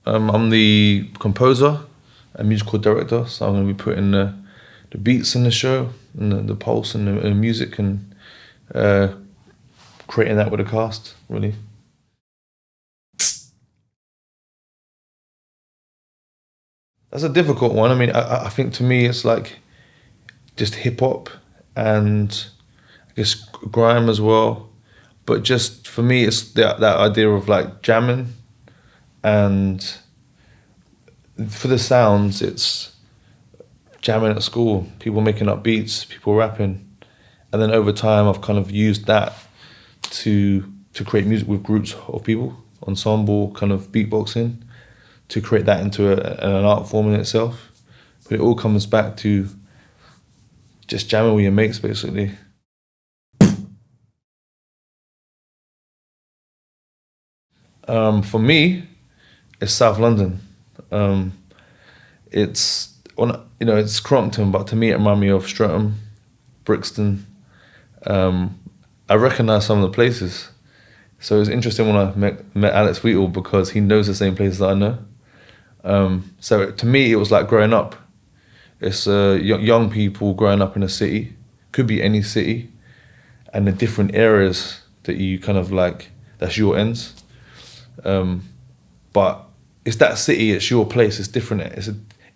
I'm the composer and musical director, so I'm going to be putting the beats in the show and the pulse and the music and creating that with the cast, really. That's a difficult one. I mean, I think to me it's like just hip hop and I guess grime as well. But just for me, it's that idea of like jamming, and for the sounds, it's jamming at school, people making up beats, people rapping, and then over time, I've kind of used that to create music with groups of people, ensemble kind of beatboxing, to create that into an art form in itself. But it all comes back to just jamming with your mates, basically. For me, it's South London. It's it's Crongton, but to me it reminds me of Streatham, Brixton. I recognise some of the places, so it was interesting when I met Alex Wheatle because he knows the same places that I know. So to me, it was like growing up. It's young people growing up in a city, could be any city, and the different areas that you kind of like, that's your ends. But it's that city, it's your place, it's different.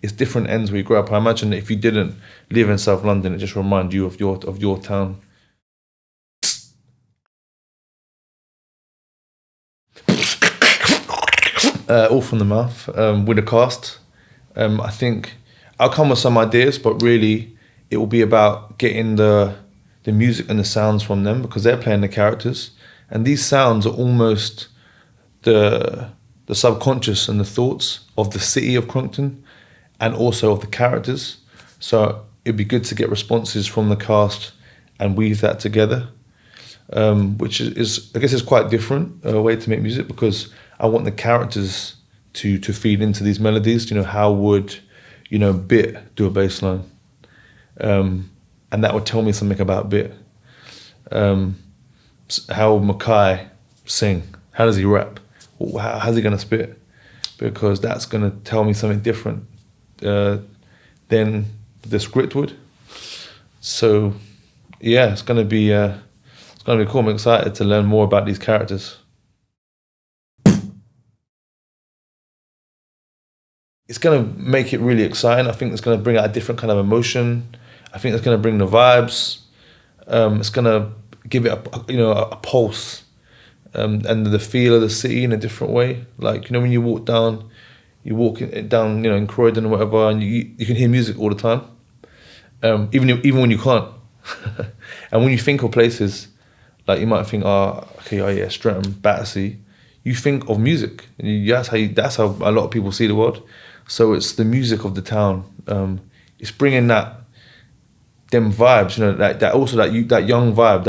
It's different ends where you grow up. I imagine that if you didn't live in South London, it just reminds you of your town. All from the mouth, with the cast. I think I'll come with some ideas, but really it will be about getting the music and the sounds from them because they're playing the characters. And these sounds are almost the subconscious and the thoughts of the city of Crongton and also of the characters. So it'd be good to get responses from the cast and weave that together, which is I guess is quite different way to make music because I want the characters to feed into these melodies. How would Bit do a bass line? And that would tell me something about Bit. How would Mackay sing? How does he rap? How's he gonna spit? Because that's gonna tell me something different than the script would. So yeah, it's gonna be cool. I'm excited to learn more about these characters. It's going to make it really exciting. I think it's going to bring out a different kind of emotion. I think it's going to bring the vibes. It's going to give it a pulse and the feel of the city in a different way. Like when you walk down in Croydon or whatever, and you can hear music all the time, even when you can't. And when you think of places, like you might think, Streatham, Battersea, you think of music. That's how a lot of people see the world. So it's the music of the town. It's bringing them vibes, that young vibe,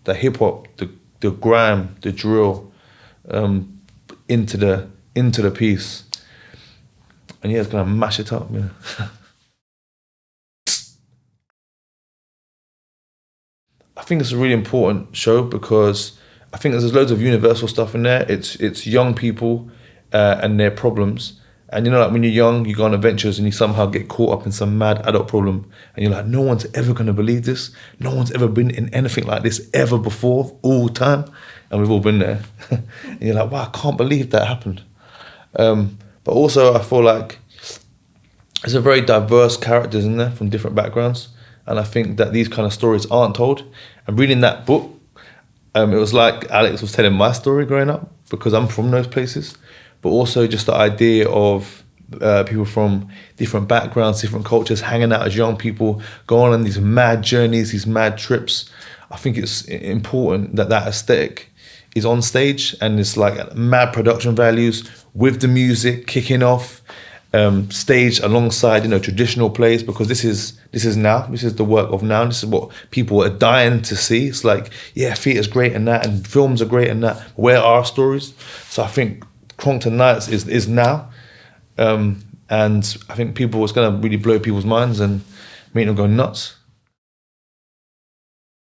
that hip hop, the grime, the drill, into the piece. And yeah, it's gonna mash it up. Yeah. I think it's a really important show because I think there's loads of universal stuff in there. It's young people and their problems. And like when you're young, you go on adventures and you somehow get caught up in some mad adult problem. And you're like, no one's ever going to believe this. No one's ever been in anything like this ever before, all time. And we've all been there. And you're like, wow, I can't believe that happened. But also I feel like there's a very diverse characters in there from different backgrounds. And I think that these kind of stories aren't told. And reading that book, it was like Alex was telling my story growing up because I'm from those places. But also just the idea of people from different backgrounds, different cultures, hanging out as young people, going on these mad journeys, these mad trips. I think it's important that aesthetic is on stage and it's like mad production values with the music kicking off, staged alongside traditional plays because this is now, this is the work of now, this is what people are dying to see. It's like, yeah, theatre's great and that, and films are great and that. Where are our stories? So I think Crongton Knights is now, and I think it's going to really blow people's minds and make them go nuts.